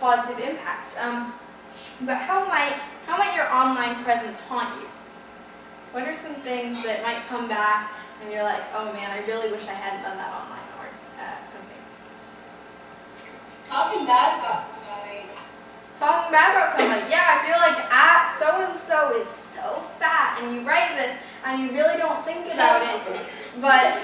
positive impacts. But how might your online presence haunt you? What are some things that might come back and you're like, oh man, I really wish I hadn't done that online, or something? Talking bad about somebody. Talking bad about somebody. Yeah, I feel like so-and-so is so fat, and you write this and you really don't think about it, but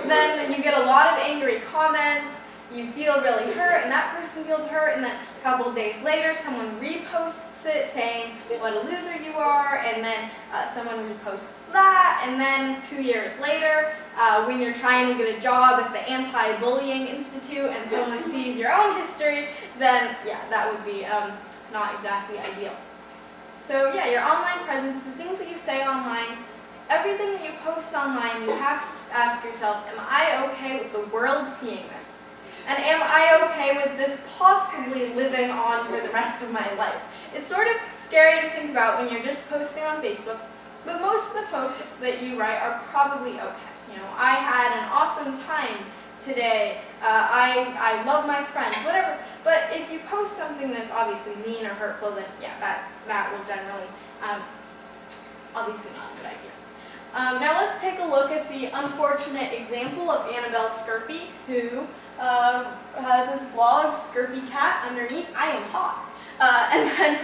then you get a lot of angry comments, you feel really hurt, and that person feels hurt, and then a couple of days later someone reposts it saying what a loser you are, and then someone reposts that, and then 2 years later when you're trying to get a job at the Anti-Bullying Institute and someone sees your own history, then yeah, that would be not exactly ideal. So yeah, your online presence, the things that you say online, everything that you post online, you have to ask yourself, am I okay with the world seeing this? And am I okay with this possibly living on for the rest of my life? It's sort of scary to think about when you're just posting on Facebook, but most of the posts that you write are probably okay. You know, I had an awesome time today, I love my friends, whatever. But if you post something that's obviously mean or hurtful, then yeah, that will generally, obviously not a good idea. Now let's take a look at the unfortunate example of Annabelle Scurfy, who has this blog, Scurfy Cat, underneath, I am hot. And then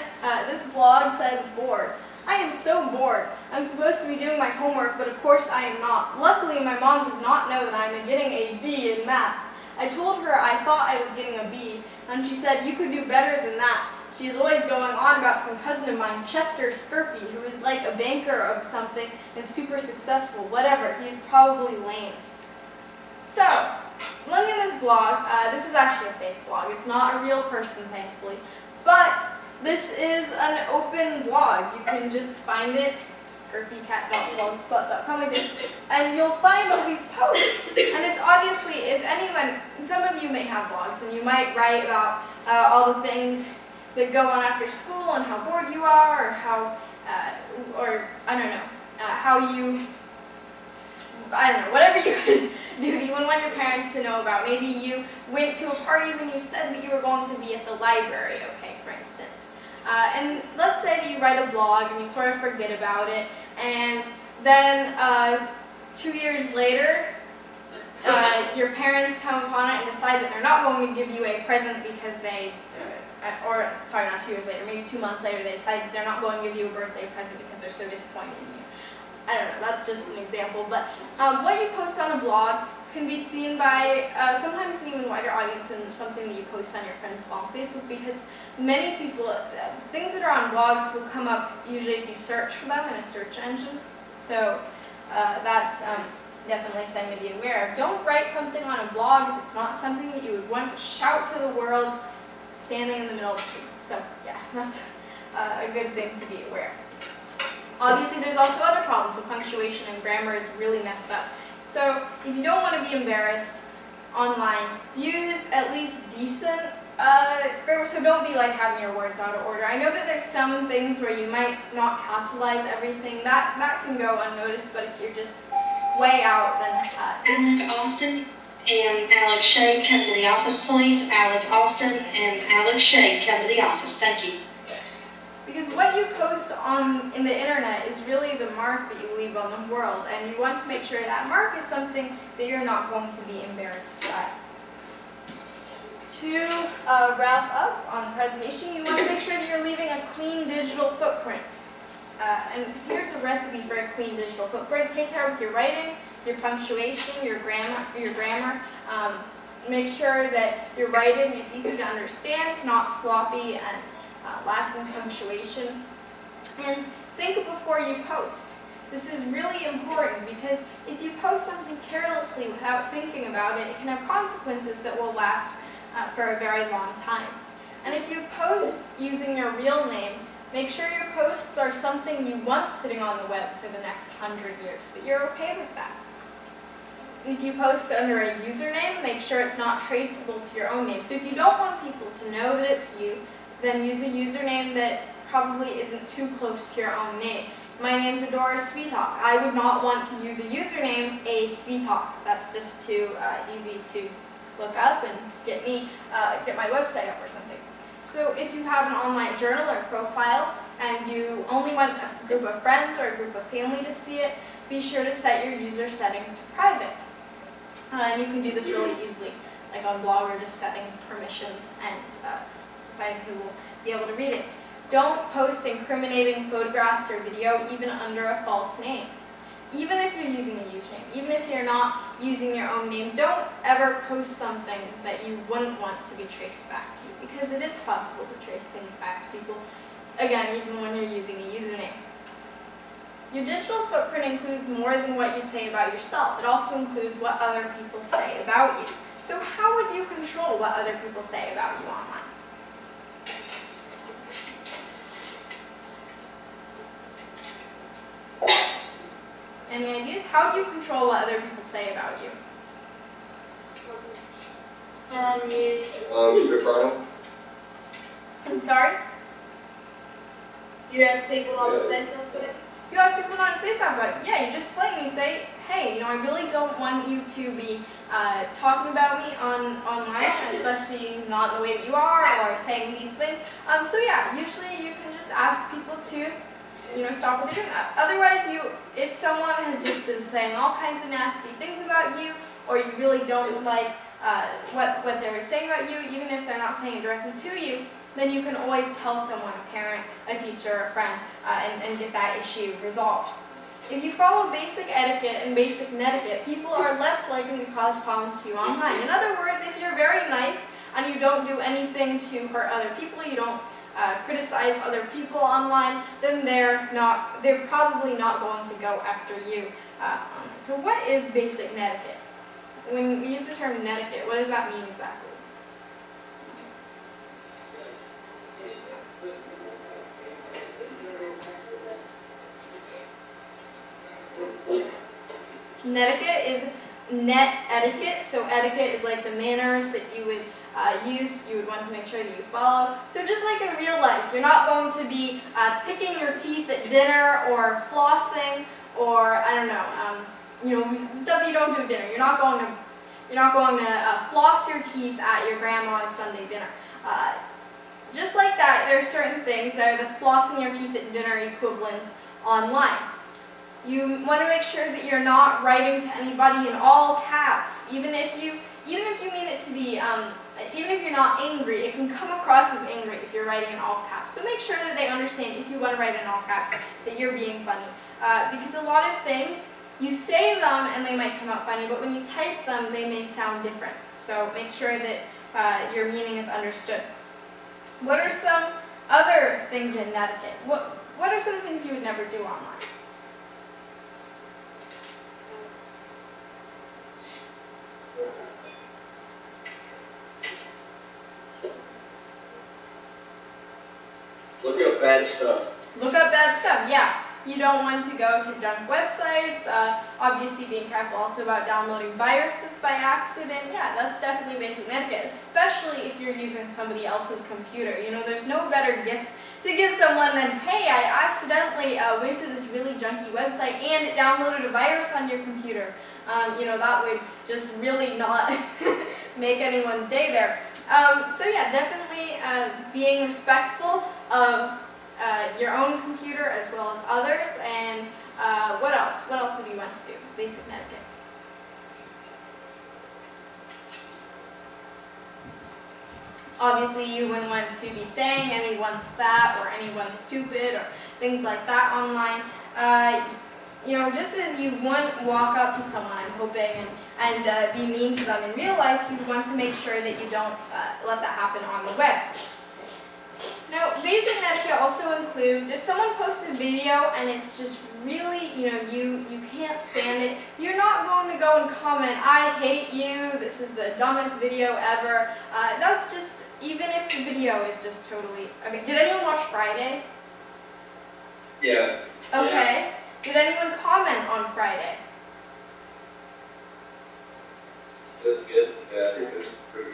this blog says, bored. I am so bored. I'm supposed to be doing my homework, but of course I am not. Luckily, my mom does not know that I'm getting a D in math. I told her I thought I was getting a B, and she said, you could do better than that. She is always going on about some cousin of mine, Chester Scurfy, who is like a banker of something and super successful, whatever. He is probably lame. So, look at this blog. This is actually a fake blog. It's not a real person, thankfully. But this is an open blog. You can just find it, scurfycat.blogspot.com again, and you'll find all these posts. And it's obviously, if anyone, some of you may have blogs, and you might write about all the things that go on after school and how bored you are, or how, or I don't know, how you, I don't know, whatever you guys do that you wouldn't want your parents to know about. Maybe you went to a party when you said that you were going to be at the library, okay, for instance. And let's say that you write a blog and you sort of forget about it, and then 2 years later, your parents come upon it and decide that they're not going to give you a present because they, or sorry, not 2 years later, maybe 2 months later, they decide that they're not going to give you a birthday present because they're so disappointed in you. I don't know, that's just an example, but what you post on a blog can be seen by sometimes an even wider audience than something that you post on your friend's wall on Facebook, because many people, things that are on blogs will come up usually if you search for them in a search engine, so that's definitely something to be aware of. Don't write something on a blog if it's not something that you would want to shout to the world standing in the middle of the street. So yeah, that's a good thing to be aware of. Obviously, there's also other problems. The punctuation and grammar is really messed up. So if you don't want to be embarrassed online, use at least decent grammar. So don't be like having your words out of order. I know that there's some things where you might not capitalize everything. That can go unnoticed, but if you're just way out, then Alec Austin and Alex Shea, come to the office, please. Alec Austin and Alex Shea, come to the office. Thank you. Because what you post in the internet is really the mark that you leave on the world, and you want to make sure that mark is something that you're not going to be embarrassed by. To wrap up on the presentation, you want to make sure that you're leaving a clean digital footprint. And here's a recipe for a clean digital footprint. Take care of your writing, your punctuation, your grammar. Make sure that your writing is easy to understand, not sloppy and lacking punctuation. And think before you post. This is really important because if you post something carelessly without thinking about it, it can have consequences that will last for a very long time. And if you post using your real name, make sure your posts are something you want sitting on the web for the next 100 years, that you're okay with that. If you post under a username, make sure it's not traceable to your own name. So if you don't want people to know that it's you, then use a username that probably isn't too close to your own name. My name's Adora Sweetalk. I would not want to use a username, A Sweetalk. That's just too easy to look up and get my website up or something. So if you have an online journal or profile and you only want a group of friends or a group of family to see it, be sure to set your user settings to private. And you can do this really easily, like on Blogger, just setting permissions and deciding who will be able to read it. Don't post incriminating photographs or video even under a false name. Even if you're using a username, even if you're not using your own name, don't ever post something that you wouldn't want to be traced back to you, because it is possible to trace things back to people, again, even when you're using a username. Your digital footprint includes more than what you say about yourself. It also includes what other people say about you. So how would you control what other people say about you online? Any ideas? How do you control what other people say about you? Your phone? I'm sorry? You ask people not to say something? You ask people not to say something about it. Yeah, you just plainly say, hey, I really don't want you to be talking about me online, especially not in the way that you are, or saying these things. So yeah, usually you can just ask people to stop what they're doing. Otherwise, if someone has just been saying all kinds of nasty things about you, or you really don't like what they're saying about you, even if they're not saying it directly to you, then you can always tell someone, a parent, a teacher, a friend, and get that issue resolved. If you follow basic etiquette and basic netiquette, people are less likely to cause problems to you online. In other words, if you're very nice and you don't do anything to hurt other people, you don't criticize other people online, then they're probably not going to go after you. So what is basic netiquette? When we use the term netiquette, what does that mean exactly? Netiquette is net etiquette, so etiquette is like the manners that you would you would want to make sure that you follow. So just like in real life, you're not going to be picking your teeth at dinner or flossing or I don't know, stuff you don't do at dinner. You're not going to floss your teeth at your grandma's Sunday dinner. Just like that, there are certain things that are the flossing your teeth at dinner equivalents online. You want to make sure that you're not writing to anybody in all caps, even if you mean it to be, even if you're not angry, it can come across as angry if you're writing in all caps. So make sure that they understand, if you want to write in all caps, that you're being funny. Because a lot of things, you say them and they might come out funny, but when you type them, they may sound different. So make sure that your meaning is understood. What are some other things in netiquette? What are some things you would never do online? Look up bad stuff. Look up bad stuff, yeah. You don't want to go to junk websites. Obviously being careful also about downloading viruses by accident. Yeah, that's definitely basic etiquette, especially if you're using somebody else's computer. There's no better gift to give someone than, hey, I accidentally went to this really junky website and it downloaded a virus on your computer. That would just really not make anyone's day there. So yeah, definitely being respectful of your own computer as well as others, and what else? What else would you want to do? Basic netiquette. Obviously, you wouldn't want to be saying anyone's fat or anyone's stupid or things like that online. Just as you wouldn't walk up to someone, I'm hoping, and be mean to them in real life, you want to make sure that you don't let that happen on the web. Now, basic etiquette also includes, if someone posts a video and it's just really, you can't stand it, you're not going to go and comment, I hate you, this is the dumbest video ever. That's just, even if the video is just totally, okay. Did anyone watch Friday? Yeah. Okay. Yeah. Did anyone comment on Friday? It was good. Yeah, I think it was pretty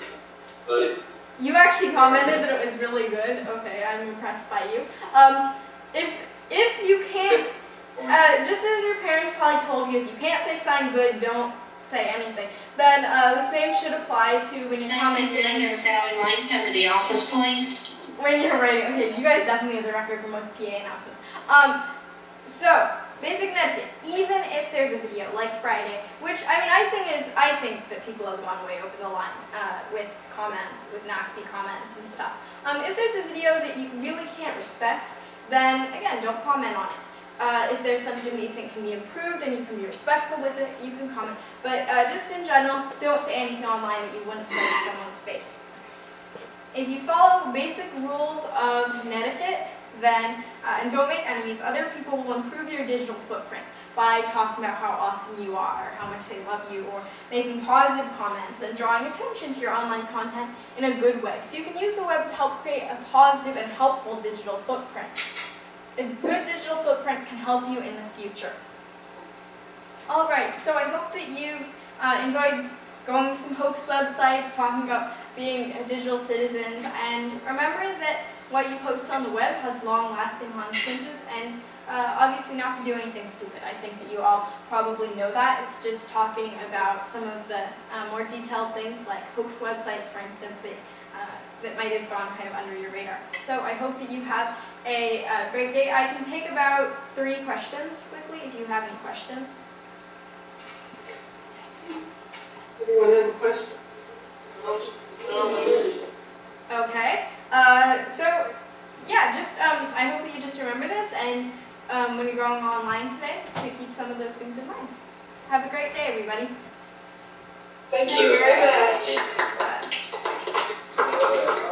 funny. You actually commented that it was really good. Okay, I'm impressed by you. If you can't, just as your parents probably told you, if you can't say sign good, don't say anything. Then the same should apply to when you're commenting. Sally Lane, come to the office, please. when you're writing. Okay, you guys definitely have the record for most PA announcements. So basic etiquette. Even if there's a video like Friday, which I think that people have gone way over the line with comments, with nasty comments and stuff. If there's a video that you really can't respect, then again, don't comment on it. If there's something that you think can be improved and you can be respectful with it, you can comment. But just in general, don't say anything online that you wouldn't say to someone's face. If you follow basic rules of etiquette, then, and don't make enemies, other people will improve your digital footprint by talking about how awesome you are, how much they love you, or making positive comments and drawing attention to your online content in a good way. So you can use the web to help create a positive and helpful digital footprint. A good digital footprint can help you in the future. Alright, so I hope that you've enjoyed going to some Hoax websites, talking about being digital citizens, and remembering that what you post on the web has long-lasting consequences, and obviously not to do anything stupid. I think that you all probably know that. It's just talking about some of the more detailed things, like hoax websites, for instance, that might have gone kind of under your radar. So I hope that you have a great day. I can take about 3 questions quickly if you have any questions. Anyone have a question? Okay. So yeah, just I hope that you just remember this, and when you're going online today, to keep some of those things in mind. Have a great day, everybody. Thank you very much. Thanks. Bye.